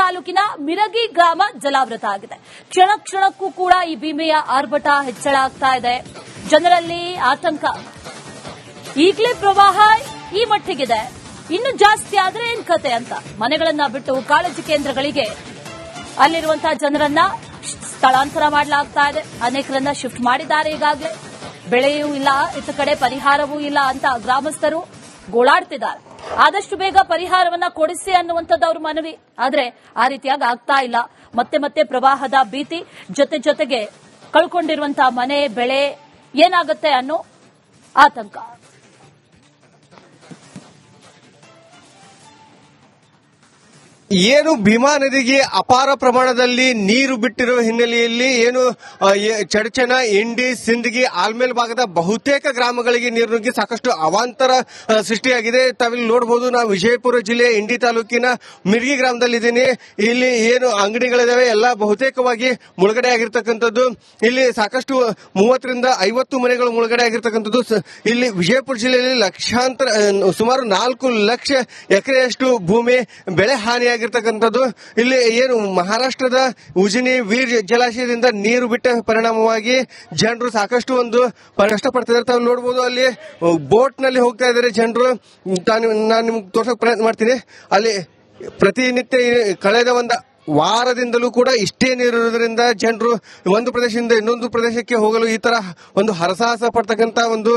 ತಾಲೂಕಿನ ಮಿರಗಿ ಗ್ರಾಮ ಜಲಾವೃತ ಆಗಿದೆ. ಕ್ಷಣ ಕ್ಷಣಕ್ಕೂ ಕೂಡ ಈ ಭೀಮೆಯ ಆರ್ಭಟ ಹೆಚ್ಚಳ ಆಗ್ತಾ ಇದೆ. ಜನರಲ್ಲಿ ಆತಂಕ. ಈಗಲೇ ಪ್ರವಾಹ ಈ ಮಟ್ಟಿಗಿದೆ, ಇನ್ನು ಜಾಸ್ತಿ ಆದ್ರೆ ಏನ್ ಕತೆ ಅಂತ ಮನೆಗಳನ್ನ ಬಿಟ್ಟು ಕಾಳಜಿ ಕೇಂದ್ರಗಳಿಗೆ ಅಲ್ಲಿರುವಂತಹ ಜನರನ್ನ ಸ್ಥಳಾಂತರ ಮಾಡಲಾಗ್ತಾ ಇದೆ. ಅನೇಕರನ್ನ ಶಿಫ್ಟ್ ಮಾಡಿದ್ದಾರೆ. ಈಗಾಗಲೇ ಬೆಳೆಯೂ ಇಲ್ಲ, ಇತ್ತ ಕಡೆ ಪರಿಹಾರವೂ ಇಲ್ಲ ಅಂತ ಗ್ರಾಮಸ್ಥರು ಗೋಳಾಡ್ತಿದ್ದಾರೆ. ಆದಷ್ಟು ಬೇಗ ಪರಿಹಾರವನ್ನ ಕೊಡಿಸಿ ಅನ್ನುವಂಥದ್ದು ಅವ್ರ ಮನವಿ. ಆದ್ರೆ ಆ ರೀತಿಯಾಗಿ ಆಗ್ತಾ ಇಲ್ಲ. ಮತ್ತೆ ಮತ್ತೆ ಪ್ರವಾಹದ ಭೀತಿ, ಜೊತೆಗೆ ಕಳ್ಕೊಂಡಿರುವಂತಹ ಮನೆ ಬೆಳೆ ಏನಾಗುತ್ತೆ ಅನ್ನೋ ಆತಂಕ. ಏನು ಭೀಮಾ ನದಿಗೆ ಅಪಾರ ಪ್ರಮಾಣದಲ್ಲಿ ನೀರು ಬಿಟ್ಟಿರುವ ಹಿನ್ನೆಲೆಯಲ್ಲಿ ಏನು ಚಡಚಣ, ಇಂಡಿ, ಸಿಂದಗಿ, ಆಲ್ಮೇಲ್ ಭಾಗದ ಬಹುತೇಕ ಗ್ರಾಮಗಳಿಗೆ ನೀರು ನುಗ್ಗಿ ಸಾಕಷ್ಟು ಅವಾಂತರ ಸೃಷ್ಟಿಯಾಗಿದೆ. ತಾವಿಲ್ಲಿ ನೋಡಬಹುದು, ನಾವು ವಿಜಯಪುರ ಜಿಲ್ಲೆಯ ಇಂಡಿ ತಾಲೂಕಿನ ಮಿರ್ಗಿ ಗ್ರಾಮದಲ್ಲಿದ್ದೀನಿ. ಇಲ್ಲಿ ಏನು ಅಂಗಡಿಗಳಿದಾವೆ ಎಲ್ಲ ಬಹುತೇಕವಾಗಿ ಮುಳುಗಡೆ ಆಗಿರ್ತಕ್ಕಂಥದ್ದು. ಇಲ್ಲಿ ಸಾಕಷ್ಟು 30ರಿಂದ 50 ಮನೆಗಳು ಮುಳುಗಡೆ ಆಗಿರ್ತಕ್ಕಂಥದ್ದು. ಇಲ್ಲಿ ವಿಜಯಪುರ ಜಿಲ್ಲೆಯಲ್ಲಿ ಲಕ್ಷಾಂತರ, ಸುಮಾರು 4 ಲಕ್ಷ ಎಕರೆಯಷ್ಟು ಭೂಮಿ ಬೆಳೆ ಹಾನಿಯಾಗಿರ್ತಕ್ಕಂಥದ್ದು. ಇಲ್ಲಿ ಏನು ಮಹಾರಾಷ್ಟ್ರದ ಉಜಿನಿ ವೀರ್ ಜಲಾಶಯದಿಂದ ನೀರು ಬಿಟ್ಟ ಪರಿಣಾಮವಾಗಿ ಜನರು ಸಾಕಷ್ಟು ಒಂದು ಕಷ್ಟಪಡ್ತಿದ್ದಾರೆ. ತಾವು ನೋಡಬಹುದು, ಅಲ್ಲಿ ಬೋಟ್ ನಲ್ಲಿ ಹೋಗ್ತಾ ಇದ್ದಾರೆ ಜನರು. ನಾನು ನಿಮ್ಗೆ ತೋರ್ಸಕ್ ಪ್ರಯತ್ನ ಮಾಡ್ತೀನಿ. ಅಲ್ಲಿ ಪ್ರತಿನಿತ್ಯ ಕಳೆದ ಒಂದು ವಾರದಿಂದಲೂ ಕೂಡ ಇಷ್ಟೇ ನೀರಿರುವುದರಿಂದ ಜನರು ಒಂದು ಪ್ರದೇಶದಿಂದ ಇನ್ನೊಂದು ಪ್ರದೇಶಕ್ಕೆ ಹೋಗಲು ಈ ತರ ಒಂದು ಹರಸಾಹಸ ಪಡ್ತಕ್ಕಂತ ಒಂದು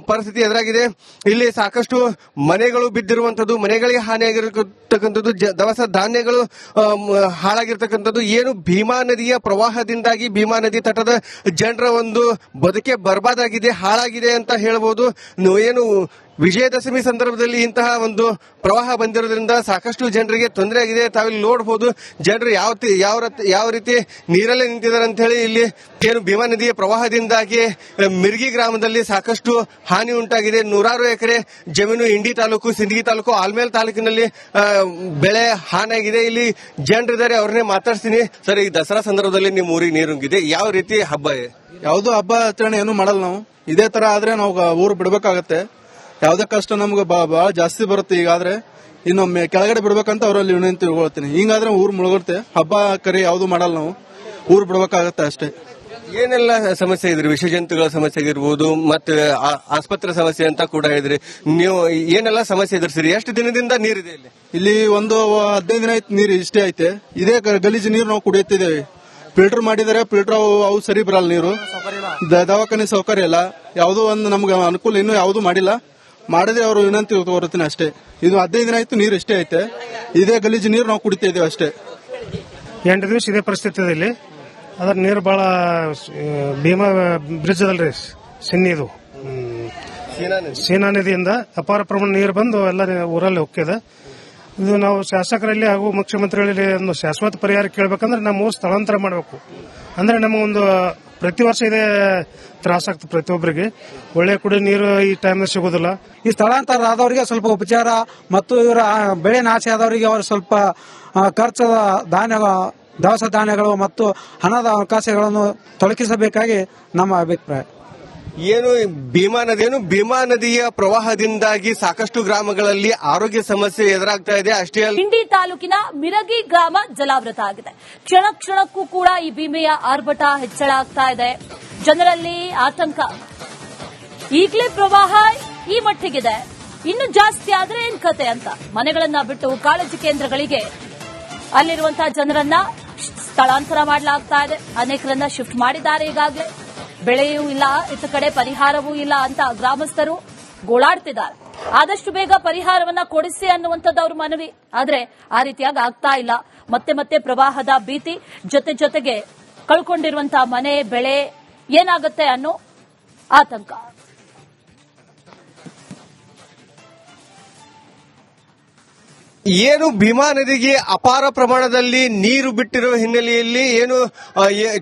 ಪರಿಸ್ಥಿತಿ ಎದುರಾಗಿದೆ. ಇಲ್ಲಿ ಸಾಕಷ್ಟು ಮನೆಗಳು ಬಿದ್ದಿರುವಂತದ್ದು, ಮನೆಗಳಿಗೆ ಹಾನಿಯಾಗಿರತಕ್ಕಂಥದ್ದು, ದವಸ ಧಾನ್ಯಗಳು ಹಾಳಾಗಿರ್ತಕ್ಕಂಥದ್ದು. ಏನು ಭೀಮಾ ನದಿಯ ಪ್ರವಾಹದಿಂದಾಗಿ ಭೀಮಾ ನದಿ ತಟದ ಜನರ ಒಂದು ಬದುಕೆ ಬರ್ಬಾದಾಗಿದೆ, ಹಾಳಾಗಿದೆ ಅಂತ ಹೇಳ್ಬೋದು. ಏನು ವಿಜಯದಶಮಿ ಸಂದರ್ಭದಲ್ಲಿ ಇಂತಹ ಒಂದು ಪ್ರವಾಹ ಬಂದಿರೋದ್ರಿಂದ ಸಾಕಷ್ಟು ಜನರಿಗೆ ತೊಂದರೆ ಆಗಿದೆ. ತಾವಿಲ್ಲಿ ನೋಡಬಹುದು, ಜನರು ಯಾವ ರೀತಿ ನೀರಲ್ಲೇ ನಿಂತಿದ್ದಾರೆ ಅಂತ ಹೇಳಿ. ಇಲ್ಲಿ ಏನು ಭೀಮಾ ನದಿಯ ಪ್ರವಾಹದಿಂದಾಗಿ ಮಿರ್ಗಿ ಗ್ರಾಮದಲ್ಲಿ ಸಾಕಷ್ಟು ಹಾನಿ ಉಂಟಾಗಿದೆ. 100 ಎಕರೆ ಜಮೀನು ಇಂಡಿ ತಾಲೂಕು, ಸಿಂದಗಿ ತಾಲೂಕು, ಆಲ್ಮೇಲ್ ತಾಲೂಕಿನಲ್ಲಿ ಬೆಳೆ ಹಾನಿಯಾಗಿದೆ. ಇಲ್ಲಿ ಜನರಿದ್ದಾರೆ, ಅವ್ರನ್ನೇ ಮಾತಾಡ್ತೀನಿ. ಸರ್, ಈ ದಸರಾ ಸಂದರ್ಭದಲ್ಲಿ ನಿಮ್ಮ ಊರಿಗೆ ನೀರು ನುಗ್ಗಿದೆ, ಯಾವ ರೀತಿ ಹಬ್ಬ? ಯಾವ್ದು ಹಬ್ಬ ಆಚರಣೆ ಏನು ಮಾಡಲ್ಲ ನಾವು. ಇದೇ ತರ ಆದ್ರೆ ನಾವು ಊರು ಬಿಡ್ಬೇಕಾಗತ್ತೆ. ಯಾವ್ದೇ ಕಷ್ಟ ನಮ್ಗೆ ಬಹಳ ಜಾಸ್ತಿ ಬರುತ್ತೆ. ಈಗಾದ್ರೆ ಇನ್ನೊಮ್ಮೆ ಕೆಳಗಡೆ ಬಿಡ್ಬೇಕಂತ ಅವರಲ್ಲಿ ವಿನಂತಿ ತಿಳ್ಕೊಳ್ತೀನಿ. ಹಿಂಗಾದ್ರೆ ಊರು ಮುಳುಗುತ್ತೆ. ಹಬ್ಬ ಕರಿ ಯಾವ್ದು ಮಾಡಲ್ಲ ನಾವು, ಊರು ಬಿಡ್ಬೇಕಾಗತ್ತೆ ಅಷ್ಟೇ. ಏನೆಲ್ಲ ಸಮಸ್ಯೆ ಇದ್ರಿ? ವಿಷಜಂತುಗಳ ಸಮಸ್ಯೆ ಆಗಿರ್ಬೋದು, ಮತ್ತೆ ಆಸ್ಪತ್ರೆ ಸಮಸ್ಯೆ ಅಂತ ಕೂಡ ಹೇಳಿದ್ರಿ. ನೀವು ಏನೆಲ್ಲ ಸಮಸ್ಯೆ ಎದುರಿಸಿರಿ? ಎಷ್ಟು ದಿನದಿಂದ ನೀರಿದೆ ಇಲ್ಲಿ? ಇಲ್ಲಿ ಒಂದು 15 ದಿನ ಆಯ್ತು ನೀರು ಇಷ್ಟೇ ಐತೆ. ಇದೇ ಗಲೀಜು ನೀರು ನಾವು ಕುಡಿಯುತ್ತಿದ್ದೇವೆ. ಫಿಲ್ಟರ್ ಮಾಡಿದರೆ ಫಿಲ್ಟರ್ ಅವು ಸರಿ ಬರಲ್ಲ ನೀರು. ದವಾಖಾನೆ ಸೌಕರ್ಯ ಇಲ್ಲ. ಯಾವುದೋ ಒಂದು ನಮ್ಗೆ ಅನುಕೂಲ ಇನ್ನೂ ಯಾವ್ದು ಮಾಡಿಲ್ಲ. ಮಾಡಿದ್ರೆ ಅವರು ವಿನಂತಿ ತೋರುತ್ತೀನಿ ಅಷ್ಟೇ. ಇದು 15 ದಿನ ಆಯ್ತು, ನೀರು ಇಷ್ಟೇ ಐತೆ. ಇದೇ ಗಲೀಜು ನೀರು ನಾವು ಕುಡಿತಾ ಇದ್ದೇವೆ ಅಷ್ಟೇ. 8 ದಿವಸ ಇದೇ ಪರಿಸ್ಥಿತಿ ಇದೆ ಇಲ್ಲಿ. ಅದ್ರ ನೀರು ಬಹಳ ಭೀಮಾ ಬ್ರಿಡ್ಜ್ ಅದಲ್ರಿ, ಸಿನ್ನಿದು ಸೀನಾ ನದಿಯಿಂದ ಅಪಾರ ಪ್ರಮಾಣ ನೀರು ಬಂದು ಎಲ್ಲ ಊರಲ್ಲಿ ಹೋಗ್ತಿದೆ. ಇದು ನಾವು ಶಾಸಕರಲ್ಲಿ ಹಾಗೂ ಮುಖ್ಯಮಂತ್ರಿಗಳಲ್ಲಿ ಒಂದು ಶಾಶ್ವತ ಪರಿಹಾರ ಕೇಳಬೇಕಂದ್ರೆ ನಮ್ಮ ಊರು ಸ್ಥಳಾಂತರ ಮಾಡಬೇಕು. ಅಂದ್ರೆ ನಮಗೊಂದು ಪ್ರತಿ ವರ್ಷ ಇದೇ ತ್ರಾಸಾಗ್ತದೆ. ಪ್ರತಿಯೊಬ್ಬರಿಗೆ ಒಳ್ಳೆ ಕುಡಿಯೋ ನೀರು ಈ ಟೈಮ್ ಸಿಗೋದಿಲ್ಲ. ಈ ಸ್ಥಳಾಂತರ ಆದವರಿಗೆ ಸ್ವಲ್ಪ ಉಪಚಾರ ಮತ್ತು ಇವರ ಬೆಳೆ ನಾಶ ಆದವರಿಗೆ ಅವರು ಸ್ವಲ್ಪ ಖರ್ಚದ ದವಸ ಧಾನ್ಯಗಳು ಮತ್ತು ಹಣದ ಅವಕಾಶಗಳನ್ನು ತೊಡಗಿಸಬೇಕಾಗಿ ನಮ್ಮ ಅಭಿಪ್ರಾಯ. ಭೀಮಾ ನದಿಯ ಪ್ರವಾಹದಿಂದಾಗಿ ಸಾಕಷ್ಟು ಗ್ರಾಮಗಳಲ್ಲಿ ಆರೋಗ್ಯ ಸಮಸ್ಯೆ ಎದುರಾಗ್ತಾ ಇದೆ. ಅಷ್ಟೇ ಅಲ್ಲ, ಇಂಡಿ ತಾಲೂಕಿನ ಮಿರಗಿ ಗ್ರಾಮ ಜಲಾವೃತ ಆಗಿದೆ. ಕ್ಷಣ ಕ್ಷಣಕ್ಕೂ ಕೂಡ ಈ ಭೀಮೆಯ ಆರ್ಭಟ ಹೆಚ್ಚಳ ಆಗ್ತಾ ಇದೆ. ಜನರಲ್ಲಿ ಆತಂಕ. ಈಗಲೇ ಪ್ರವಾಹ ಈ ಮಟ್ಟಿಗಿದೆ, ಇನ್ನು ಜಾಸ್ತಿ ಆದ್ರೆ ಏನ್ ಕತೆ ಅಂತ ಮನೆಗಳನ್ನ ಬಿಟ್ಟು ಕಾಳಜಿ ಕೇಂದ್ರಗಳಿಗೆ ಅಲ್ಲಿರುವಂತಹ ಜನರನ್ನ ಸ್ಥಳಾಂತರ ಮಾಡಲಾಗ್ತಾ ಇದೆ. ಅನೇಕರನ್ನ ಶಿಫ್ಟ್ ಮಾಡಿದ್ದಾರೆ. ಈಗಾಗಲೇ ಬೆಳೆಯೂ ಇಲ್ಲ, ಇತ್ತ ಕಡೆ ಪರಿಹಾರವೂ ಇಲ್ಲ ಅಂತ ಗ್ರಾಮಸ್ಥರು ಗೋಳಾಡ್ತಿದ್ದಾರೆ. ಆದಷ್ಟು ಬೇಗ ಪರಿಹಾರವನ್ನ ಕೊಡಿಸಿ ಅನ್ನುವಂಥದ್ದು ಅವ್ರ ಮನವಿ. ಆದ್ರೆ ಆ ರೀತಿಯಾಗಿ ಆಗ್ತಾ ಇಲ್ಲ. ಮತ್ತೆ ಮತ್ತೆ ಪ್ರವಾಹದ ಭೀತಿ, ಜೊತೆಗೆ ಕಳ್ಕೊಂಡಿರುವಂತಹ ಮನೆ ಬೆಳೆ ಏನಾಗುತ್ತೆ ಅನ್ನೋ ಆತಂಕ. ಏನು ಭೀಮಾ ನದಿಗೆ ಅಪಾರ ಪ್ರಮಾಣದಲ್ಲಿ ನೀರು ಬಿಟ್ಟಿರುವ ಹಿನ್ನೆಲೆಯಲ್ಲಿ ಏನು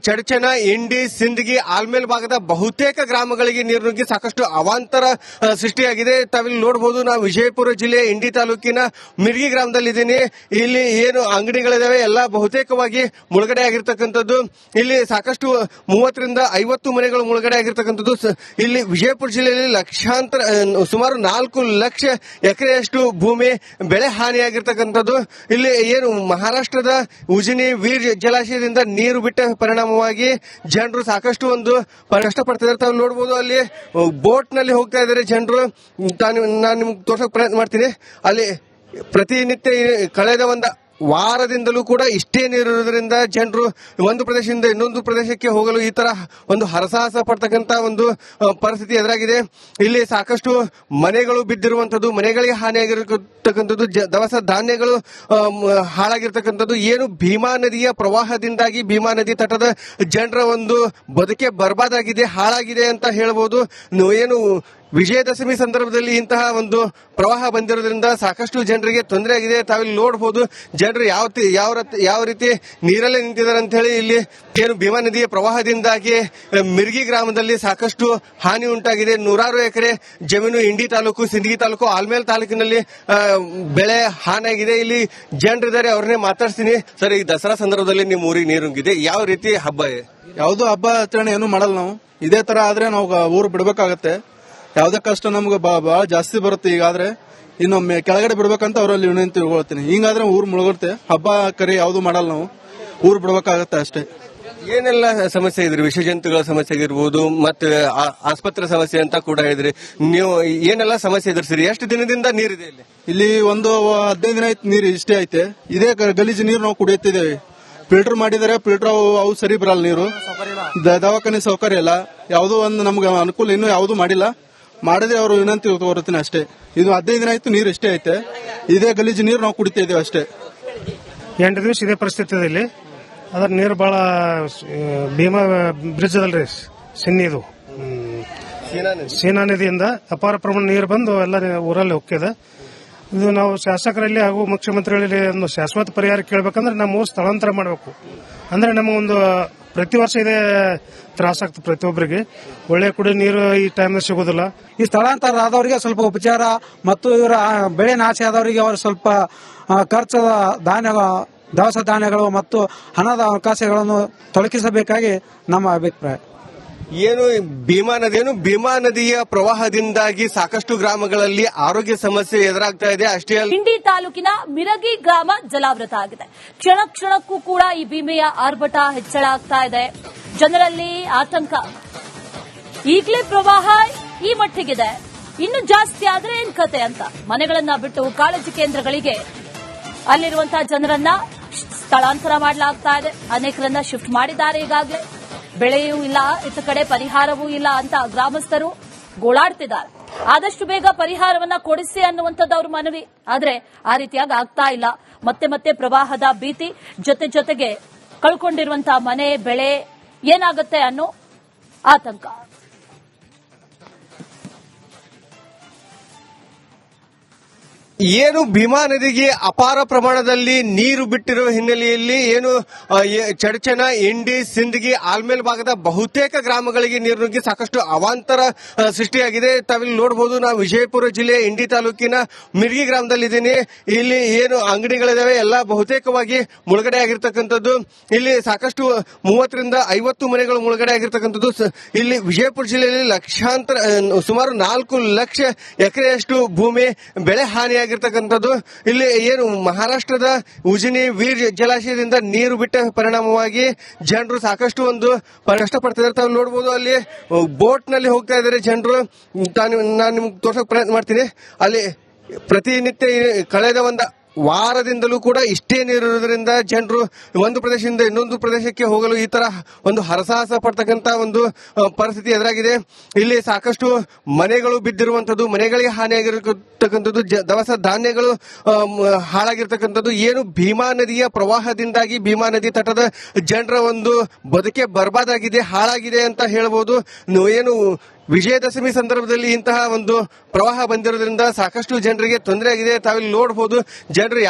ಚಡಚಣ, ಇಂಡಿ, ಸಿಂದಗಿ, ಆಲ್ಮೇಲ್ ಭಾಗದ ಬಹುತೇಕ ಗ್ರಾಮಗಳಿಗೆ ನೀರು ನುಗ್ಗಿ ಸಾಕಷ್ಟು ಅವಾಂತರ ಸೃಷ್ಟಿಯಾಗಿದೆ. ತಾವಿಲ್ಲಿ ನೋಡಬಹುದು, ನಾವು ವಿಜಯಪುರ ಜಿಲ್ಲೆಯ ಇಂಡಿ ತಾಲೂಕಿನ ಮಿರ್ಗಿ ಗ್ರಾಮದಲ್ಲಿದ್ದೀನಿ. ಇಲ್ಲಿ ಏನು ಅಂಗಡಿಗಳಿದಾವೆ ಎಲ್ಲ ಬಹುತೇಕವಾಗಿ ಮುಳುಗಡೆ ಆಗಿರ್ತಕ್ಕಂಥದ್ದು. ಇಲ್ಲಿ ಸಾಕಷ್ಟು 30ರಿಂದ 50 ಮನೆಗಳು ಮುಳುಗಡೆ ಆಗಿರ್ತಕ್ಕಂಥದ್ದು. ಇಲ್ಲಿ ವಿಜಯಪುರ ಜಿಲ್ಲೆಯಲ್ಲಿ ಲಕ್ಷಾಂತರ, ಸುಮಾರು 4 ಲಕ್ಷ ಎಕರೆಯಷ್ಟು ಭೂಮಿ ಬೆಳೆ ಹಾನಿಯಾಗಿ ಆಗಿರ್ತಕ್ಕಂಥದ್ದು. ಇಲ್ಲಿ ಏನು ಮಹಾರಾಷ್ಟ್ರದ ಉಜಿನಿ ವೀರ್ ಜಲಾಶಯದಿಂದ ನೀರು ಬಿಟ್ಟ ಪರಿಣಾಮವಾಗಿ ಜನರು ಸಾಕಷ್ಟು ಒಂದು ಕಷ್ಟಪಡ್ತಿದ್ದಾರೆ. ತಾವು ನೋಡಬಹುದು, ಅಲ್ಲಿ ಬೋಟ್ ನಲ್ಲಿ ಹೋಗ್ತಾ ಇದ್ದಾರೆ ಜನರು. ನಾನು ನಿಮ್ಗೆ ತೋರ್ಸಕ್ ಪ್ರಯತ್ನ ಮಾಡ್ತೀನಿ. ಅಲ್ಲಿ ಪ್ರತಿನಿತ್ಯ ಕಳೆದ ಒಂದು ವಾರದಿಂದಲೂ ಕೂಡ ಇಷ್ಟೇ ನೀರು ಇರುವುದರಿಂದ ಜನರು ಒಂದು ಪ್ರದೇಶದಿಂದ ಇನ್ನೊಂದು ಪ್ರದೇಶಕ್ಕೆ ಹೋಗಲು ಈ ತರ ಒಂದು ಹರಸಾಹಸ ಪಡ್ತಕ್ಕಂತ ಒಂದು ಪರಿಸ್ಥಿತಿ ಎದುರಾಗಿದೆ. ಇಲ್ಲಿ ಸಾಕಷ್ಟು ಮನೆಗಳು ಬಿದ್ದಿರುವಂತದ್ದು, ಮನೆಗಳಿಗೆ ಹಾನಿಯಾಗಿರತಕ್ಕಂಥದ್ದು, ದವಸ ಧಾನ್ಯಗಳು ಹಾಳಾಗಿರ್ತಕ್ಕಂಥದ್ದು. ಏನು ಭೀಮಾ ನದಿಯ ಪ್ರವಾಹದಿಂದಾಗಿ ಭೀಮಾ ನದಿ ತಟದ ಜನರ ಒಂದು ಬದುಕೆ ಬರ್ಬಾದಾಗಿದೆ, ಹಾಳಾಗಿದೆ ಅಂತ ಹೇಳ್ಬೋದು. ಏನು ವಿಜಯದಶಮಿ ಸಂದರ್ಭದಲ್ಲಿ ಇಂತಹ ಒಂದು ಪ್ರವಾಹ ಬಂದಿರೋದ್ರಿಂದ ಸಾಕಷ್ಟು ಜನರಿಗೆ ತೊಂದರೆ ಆಗಿದೆ. ತಾವಿಲ್ಲಿ ನೋಡಬಹುದು ಜನರು ಯಾವ ರೀತಿ ನೀರಲ್ಲೇ ನಿಂತಿದ್ದಾರೆ ಅಂತ ಹೇಳಿ. ಇಲ್ಲಿ ಏನು ಭೀಮಾ ನದಿಯ ಪ್ರವಾಹದಿಂದಾಗಿ ಮಿರ್ಗಿ ಗ್ರಾಮದಲ್ಲಿ ಸಾಕಷ್ಟು ಹಾನಿ ಉಂಟಾಗಿದೆ. ನೂರಾರು ಎಕರೆ ಜಮೀನು ಇಂಡಿ ತಾಲೂಕು, ಸಿಂದಗಿ ತಾಲೂಕು, ಆಲ್ಮೇಲ್ ತಾಲೂಕಿನಲ್ಲಿ ಬೆಳೆ ಹಾನಿಯಾಗಿದೆ. ಇಲ್ಲಿ ಜನರಿದ್ದಾರೆ, ಅವ್ರನ್ನೇ ಮಾತಾಡ್ತೀನಿ. ಸರ್, ಈ ದಸರಾ ಸಂದರ್ಭದಲ್ಲಿ ನಿಮ್ಮ ಊರಿಗೆ ನೀರು ನುಗ್ಗಿದೆ, ಯಾವ ರೀತಿ ಹಬ್ಬ? ಯಾವ್ದು ಹಬ್ಬ ಆಚರಣೆ ಏನು ಮಾಡಲ್ಲ ನಾವು. ಇದೇ ತರ ಆದ್ರೆ ನಾವು ಊರು ಬಿಡ್ಬೇಕಾಗತ್ತೆ. ಯಾವ್ದೇ ಕಷ್ಟ ನಮ್ಗೆ ಬಹಳ ಜಾಸ್ತಿ ಬರುತ್ತೆ. ಈಗಾದ್ರೆ ಇನ್ನೊಮ್ಮೆ ಕೆಳಗಡೆ ಬಿಡ್ಬೇಕಂತ ಅವರಲ್ಲಿ ವಿನಂತಿ ತಿಳ್ಕೊಳ್ತೀನಿ. ಹಿಂಗಾದ್ರೆ ಊರು ಮುಳುಗುತ್ತೆ. ಹಬ್ಬ ಕರಿ ಯಾವ್ದು ಮಾಡಲ್ಲ ನಾವು, ಊರು ಬಿಡ್ಬೇಕಾಗತ್ತೆ ಅಷ್ಟೇ. ಏನೆಲ್ಲ ಸಮಸ್ಯೆ ಇದ್ರಿ? ವಿಷ ಜಂತುಗಳ ಸಮಸ್ಯೆ ಆಗಿರ್ಬೋದು, ಮತ್ತೆ ಆಸ್ಪತ್ರೆ ಸಮಸ್ಯೆ ಅಂತ ಕೂಡ ಹೇಳಿದ್ರಿ. ನೀವು ಏನೆಲ್ಲ ಸಮಸ್ಯೆ ಎದುರಿಸಿರಿ? ಎಷ್ಟು ದಿನದಿಂದ ನೀರಿದೆ ಇಲ್ಲಿ? ಇಲ್ಲಿ ಒಂದು 15 ದಿನ ಆಯ್ತು ನೀರು ಇಷ್ಟೇ ಐತೆ. ಇದೇ ಗಲೀಜು ನೀರು ನಾವು ಕುಡಿಯುತ್ತಿದ್ದೇವೆ. ಫಿಲ್ಟರ್ ಮಾಡಿದರೆ ಫಿಲ್ಟರ್ ಅವು ಸರಿ ಬರಲ್ಲ ನೀರು. ದವಾಖಾನೆ ಸೌಕರ್ಯ ಇಲ್ಲ. ಯಾವುದೋ ಒಂದು ನಮ್ಗೆ ಅನುಕೂಲ ಇನ್ನೂ ಯಾವ್ದು ಮಾಡಿಲ್ಲ. ಮಾಡಿದ್ರೆ ಅವರು ವಿನಂತಿ ತಗೋತೀನಿ ಅಷ್ಟೇ. ಇದು 15 ದಿನ ಆಯ್ತು ನೀರು ಇಷ್ಟೇ ಐತೆ. ಇದೇ ಗಲೀಜು ನೀರು ನಾವು ಕುಡಿತಾ ಇದ್ದೇವೆ ಅಷ್ಟೇ. 8 ದಿವಸ ಇದೇ ಪರಿಸ್ಥಿತಿ ಇದೆ ಇಲ್ಲಿ. ಅದ್ರ ನೀರು ಬಹಳ ಭೀಮಾ ಬ್ರಿಡ್ಜ್ ಅದಲ್ರಿ, ಸಿನ್ನಿದು ಸೀನಾ ನದಿಯಿಂದ ಅಪಾರ ಪ್ರಮಾಣ ನೀರು ಬಂದು ಎಲ್ಲ ಊರಲ್ಲಿ ಹೋಗ್ಯದ. ಇದು ನಾವು ಶಾಸಕರಲ್ಲಿ ಹಾಗೂ ಮುಖ್ಯಮಂತ್ರಿಗಳಲ್ಲಿ ಒಂದು ಶಾಶ್ವತ ಪರಿಹಾರ ಕೇಳಬೇಕಂದ್ರೆ ನಮ್ಮ ಊರು ಸ್ಥಳಾಂತರ ಮಾಡಬೇಕು. ಅಂದ್ರೆ ನಮಗೊಂದು ಪ್ರತಿ ವರ್ಷ ಇದೇ ತ್ರಾಸಾಗ್ತದೆ. ಪ್ರತಿಯೊಬ್ಬರಿಗೆ ಒಳ್ಳೆ ಕುಡಿಯೋ ನೀರು ಈ ಟೈಮ್ ಸಿಗೋದಿಲ್ಲ. ಈ ಸ್ಥಳಾಂತರ ಆದವರಿಗೆ ಸ್ವಲ್ಪ ಉಪಚಾರ ಮತ್ತು ಇವರ ಬೆಳೆ ನಾಶ ಆದವರಿಗೆ ಅವರು ಸ್ವಲ್ಪ ಖರ್ಚದ ದವಸ ಧಾನ್ಯಗಳು ಮತ್ತು ಹಣದ ಅವಕಾಶಗಳನ್ನು ತೊಡಗಿಸಬೇಕಾಗಿ ನಮ್ಮ ಅಭಿಪ್ರಾಯ. ಭೀಮಾ ನದಿಯ ಪ್ರವಾಹದಿಂದಾಗಿ ಸಾಕಷ್ಟು ಗ್ರಾಮಗಳಲ್ಲಿ ಆರೋಗ್ಯ ಸಮಸ್ಯೆ ಎದುರಾಗ್ತಾ ಇದೆ. ಅಷ್ಟೇ ಅಲ್ಲ, ಇಂಡಿ ತಾಲೂಕಿನ ಮಿರಗಿ ಗ್ರಾಮ ಜಲಾವೃತ ಆಗಿದೆ. ಕ್ಷಣ ಕ್ಷಣಕ್ಕೂ ಕೂಡ ಈ ಭೀಮೆಯ ಆರ್ಭಟ ಹೆಚ್ಚಳ ಆಗ್ತಾ ಇದೆ. ಜನರಲ್ಲಿ ಆತಂಕ. ಈಗಲೇ ಪ್ರವಾಹ ಈ ಮಟ್ಟಿಗಿದೆ, ಇನ್ನು ಜಾಸ್ತಿ ಆದ್ರೆ ಏನ್ ಕತೆ ಅಂತ ಮನೆಗಳನ್ನ ಬಿಟ್ಟು ಕಾಳಜಿ ಕೇಂದ್ರಗಳಿಗೆ ಅಲ್ಲಿರುವಂತಹ ಜನರನ್ನ ಸ್ಥಳಾಂತರ ಮಾಡಲಾಗ್ತಾ ಇದೆ. ಅನೇಕರನ್ನ ಶಿಫ್ಟ್ ಮಾಡಿದ್ದಾರೆ. ಈಗಾಗಲೇ ಬೆಳೆಯೂ ಇಲ್ಲ, ಇತ್ತ ಕಡೆ ಪರಿಹಾರವೂ ಇಲ್ಲ ಅಂತ ಗ್ರಾಮಸ್ಥರು ಗೋಳಾಡ್ತಿದ್ದಾರೆ. ಆದಷ್ಟು ಬೇಗ ಪರಿಹಾರವನ್ನ ಕೊಡಿಸಿ ಅನ್ನುವಂಥದ್ದು ಅವ್ರ ಮನವಿ. ಆದ್ರೆ ಆ ರೀತಿಯಾಗಿ ಆಗ್ತಾ ಇಲ್ಲ. ಮತ್ತೆ ಮತ್ತೆ ಪ್ರವಾಹದ ಭೀತಿ, ಜೊತೆಗೆ ಕಳ್ಕೊಂಡಿರುವಂತಹ ಮನೆ ಬೆಳೆ ಏನಾಗುತ್ತೆ ಅನ್ನೋ ಆತಂಕ. ಏನು ಭೀಮಾ ನದಿಗೆ ಅಪಾರ ಪ್ರಮಾಣದಲ್ಲಿ ನೀರು ಬಿಟ್ಟಿರುವ ಹಿನ್ನೆಲೆಯಲ್ಲಿ ಏನು ಚಡಚಣ, ಇಂಡಿ, ಸಿಂದಗಿ, ಆಲ್ಮೇಲ್ ಭಾಗದ ಬಹುತೇಕ ಗ್ರಾಮಗಳಿಗೆ ನೀರು ನುಗ್ಗಿ ಸಾಕಷ್ಟು ಅವಾಂತರ ಸೃಷ್ಟಿಯಾಗಿದೆ. ತಾವಿಲ್ಲಿ ನೋಡಬಹುದು, ನಾವು ವಿಜಯಪುರ ಜಿಲ್ಲೆಯ ಇಂಡಿ ತಾಲೂಕಿನ ಮಿರ್ಗಿ ಗ್ರಾಮದಲ್ಲಿದ್ದೀನಿ. ಇಲ್ಲಿ ಏನು ಅಂಗಡಿಗಳಿದಾವೆ ಎಲ್ಲ ಬಹುತೇಕವಾಗಿ ಮುಳುಗಡೆ ಆಗಿರ್ತಕ್ಕಂಥದ್ದು. ಇಲ್ಲಿ ಸಾಕಷ್ಟು 30 ರಿಂದ 50 ಮನೆಗಳು ಮುಳುಗಡೆ ಆಗಿರ್ತಕ್ಕಂಥದ್ದು. ಇಲ್ಲಿ ವಿಜಯಪುರ ಜಿಲ್ಲೆಯಲ್ಲಿ ಲಕ್ಷಾಂತರ, ಸುಮಾರು 4 ಲಕ್ಷ ಎಕರೆಯಷ್ಟು ಭೂಮಿ ಬೆಳೆ ಹಾನಿಯಾಗಿರ್ತಕ್ಕಂಥದ್ದು. ಇಲ್ಲಿ ಏನು ಮಹಾರಾಷ್ಟ್ರದ ಉಜಿನಿ ವೀರ್ ಜಲಾಶಯದಿಂದ ನೀರು ಬಿಟ್ಟ ಪರಿಣಾಮವಾಗಿ ಜನರು ಸಾಕಷ್ಟು ಒಂದು ಕಷ್ಟಪಡ್ತಿದ್ದಾರೆ. ತಾವು ನೋಡಬಹುದು, ಅಲ್ಲಿ ಬೋಟ್ ನಲ್ಲಿ ಹೋಗ್ತಾ ಇದ್ದಾರೆ ಜನರು. ನಾನು ನಿಮ್ಗೆ ತೋರ್ಸಕ್ ಪ್ರಯತ್ನ ಮಾಡ್ತೀನಿ. ಅಲ್ಲಿ ಪ್ರತಿನಿತ್ಯ ಕಳೆದ ಒಂದು ವಾರದಿಂದಲೂ ಕೂಡ ಇಷ್ಟೇ ನೀರು ಇರುವುದರಿಂದ ಜನರು ಒಂದು ಪ್ರದೇಶದಿಂದ ಇನ್ನೊಂದು ಪ್ರದೇಶಕ್ಕೆ ಹೋಗಲು ಈ ತರ ಒಂದು ಹರಸಾಹಸ ಪಡ್ತಕ್ಕಂತ ಒಂದು ಪರಿಸ್ಥಿತಿ ಎದುರಾಗಿದೆ. ಇಲ್ಲಿ ಸಾಕಷ್ಟು ಮನೆಗಳು ಬಿದ್ದಿರುವಂತದ್ದು, ಮನೆಗಳಿಗೆ ಹಾನಿಯಾಗಿರತಕ್ಕಂಥದ್ದು, ದವಸ ಧಾನ್ಯಗಳು ಹಾಳಾಗಿರ್ತಕ್ಕಂಥದ್ದು. ಏನು ಭೀಮಾ ನದಿಯ ಪ್ರವಾಹದಿಂದಾಗಿ ಭೀಮಾ ನದಿ ತಟದ ಜನರ ಒಂದು ಬದುಕೆ ಬರ್ಬಾದಾಗಿದೆ, ಹಾಳಾಗಿದೆ ಅಂತ ಹೇಳ್ಬೋದು. ಏನು ವಿಜಯದಶಮಿ ಸಂದರ್ಭದಲ್ಲಿ ಇಂತಹ ಒಂದು ಪ್ರವಾಹ ಬಂದಿರೋದ್ರಿಂದ ಸಾಕಷ್ಟು ಜನರಿಗೆ ತೊಂದರೆ ಆಗಿದೆ. ತಾವಿಲ್ಲಿ ನೋಡಬಹುದು ಜನರು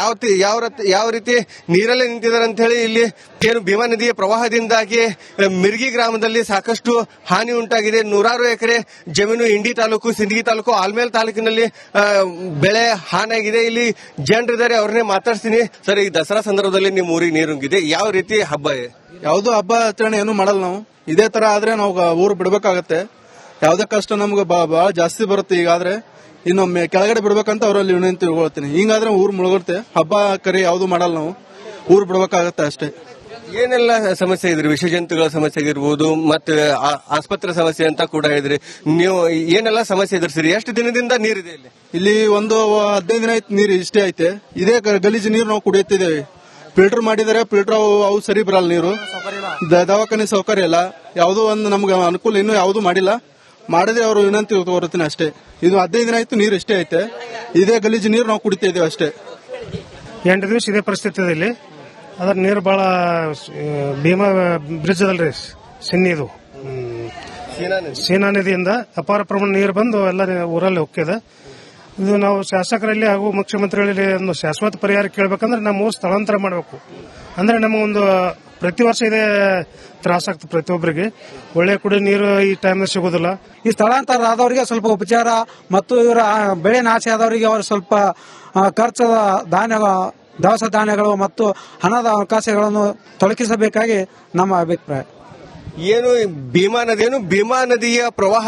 ಯಾವ ರೀತಿ ನೀರಲ್ಲೇ ನಿಂತಿದ್ದಾರೆ ಅಂತ ಹೇಳಿ. ಇಲ್ಲಿ ಏನು ಭೀಮಾ ನದಿಯ ಪ್ರವಾಹದಿಂದಾಗಿ ಮಿರ್ಗಿ ಗ್ರಾಮದಲ್ಲಿ ಸಾಕಷ್ಟು ಹಾನಿ ಉಂಟಾಗಿದೆ. ನೂರಾರು ಎಕರೆ ಜಮೀನು ಇಂಡಿ ತಾಲೂಕು, ಸಿಂದಗಿ ತಾಲೂಕು, ಆಲ್ಮೇಲ್ ತಾಲೂಕಿನಲ್ಲಿ ಬೆಳೆ ಹಾನಿಯಾಗಿದೆ. ಇಲ್ಲಿ ಜನರಿದ್ದಾರೆ, ಅವ್ರನ್ನೇ ಮಾತಾಡ್ತೀನಿ. ಸರ್, ಈ ದಸರಾ ಸಂದರ್ಭದಲ್ಲಿ ನಿಮ್ಮ ಊರಿಗೆ ನೀರು ನುಗ್ಗಿದೆ, ಯಾವ ರೀತಿ ಹಬ್ಬ? ಯಾವ್ದು ಹಬ್ಬ ಆಚರಣೆ ಏನು ಮಾಡಲ್ಲ ನಾವು. ಇದೇ ತರ ಆದ್ರೆ ನಾವು ಊರು ಬಿಡ್ಬೇಕಾಗತ್ತೆ. ಯಾವುದೇ ಕಷ್ಟ ನಮ್ಗೆ ಬಹಳ ಜಾಸ್ತಿ ಬರುತ್ತೆ. ಈಗಾದ್ರೆ ಇನ್ನೊಮ್ಮೆ ಕೆಳಗಡೆ ಬಿಡ್ಬೇಕಂತ ಅವರಲ್ಲಿ ವಿನಂತಿ ತಿಳ್ಕೊಳ್ತೀನಿ. ಹಿಂಗಾದ್ರೆ ಊರು ಮುಳುಗುತ್ತೆ, ಹಬ್ಬ ಕರಿ ಯಾವ್ದು ಮಾಡಲ್ಲ, ನಾವು ಊರು ಬಿಡ್ಬೇಕಾಗತ್ತೆ ಅಷ್ಟೇ. ಏನೆಲ್ಲ ಸಮಸ್ಯೆ ಇದ್ರಿ? ವಿಷ ಜಂತುಗಳ ಸಮಸ್ಯೆ ಆಗಿರ್ಬೋದು, ಮತ್ತೆ ಆಸ್ಪತ್ರೆ ಸಮಸ್ಯೆ ಅಂತ ಕೂಡ ಹೇಳಿದ್ರಿ. ನೀವು ಏನೆಲ್ಲ ಸಮಸ್ಯೆ ಎದುರಿಸಿರಿ? ಎಷ್ಟು ದಿನದಿಂದ ನೀರಿದೆ ಇಲ್ಲಿ? ಇಲ್ಲಿ ಒಂದು 15 ದಿನ ಆಯ್ತು ನೀರು ಇಷ್ಟೇ ಐತೆ. ಇದೇ ಗಲೀಜು ನೀರು ನಾವು ಕುಡಿಯುತ್ತಿದ್ದೇವೆ. ಫಿಲ್ಟರ್ ಮಾಡಿದರೆ ಫಿಲ್ಟರ್ ಅವು ಸರಿ ಬರಲ್ಲ ನೀರು. ದವಾಖಾನೆ ಸೌಕರ್ಯ ಇಲ್ಲ, ಯಾವುದೋ ಒಂದು ನಮ್ಗೆ ಅನುಕೂಲ ಇನ್ನೂ ಯಾವ್ದು ಮಾಡಿಲ್ಲ. ಮಾಡಿದ್ರೆ ಅವರು ವಿನಂತಿ ತಗೋತೀನಿ ಅಷ್ಟೇ. ಇದು 15 ದಿನ ಆಯ್ತು ನೀರು ಇಷ್ಟೇ ಐತೆ. ಇದೇ ಗಲೀಜು ನೀರು ನಾವು ಕುಡಿತಾ ಇದ್ದೇವೆ ಅಷ್ಟೇ. 8 ದಿವಸ ಇದೇ ಪರಿಸ್ಥಿತಿ ಇದೆ ಇಲ್ಲಿ. ಅದ್ರ ನೀರು ಬಹಳ ಭೀಮಾ ಬ್ರಿಡ್ಜ್ ಅದಲ್ರಿ, ಸಿನ್ನಿದು ಸೀನಾ ನದಿಯಿಂದ ಅಪಾರ ಪ್ರಮಾಣ ನೀರು ಬಂದು ಎಲ್ಲ ಊರಲ್ಲಿ ಹೋಗ್ತಿದೆ. ಇದು ನಾವು ಶಾಸಕರಲ್ಲಿ ಹಾಗೂ ಮುಖ್ಯಮಂತ್ರಿಗಳಲ್ಲಿ ಒಂದು ಶಾಶ್ವತ ಪರಿಹಾರ ಕೇಳಬೇಕಂದ್ರೆ ನಮ್ಮ ಊರು ಸ್ಥಳಾಂತರ ಮಾಡಬೇಕು. ಅಂದ್ರೆ ನಮಗೊಂದು ಪ್ರತಿ ವರ್ಷ ಇದೇ ತ್ರಾಸಾಗ್ತದೆ. ಪ್ರತಿಯೊಬ್ಬರಿಗೆ ಒಳ್ಳೆ ಕುಡಿಯೋ ನೀರು ಈ ಟೈಮ್ ಸಿಗೋದಿಲ್ಲ. ಈ ಸ್ಥಳಾಂತರ ಆದವರಿಗೆ ಸ್ವಲ್ಪ ಉಪಚಾರ ಮತ್ತು ಇವರ ಬೆಳೆ ನಾಶ ಆದವರಿಗೆ ಅವರು ಸ್ವಲ್ಪ ಖರ್ಚದ ದವಸ ಧಾನ್ಯಗಳು ಮತ್ತು ಹಣದ ಅವಕಾಶಗಳನ್ನು ತೊಲಗಿಸಬೇಕಾಗಿ ನಮ್ಮ ಅಭಿಪ್ರಾಯ. ಏನು ಭೀಮಾ ನದಿಯ ಪ್ರವಾಹ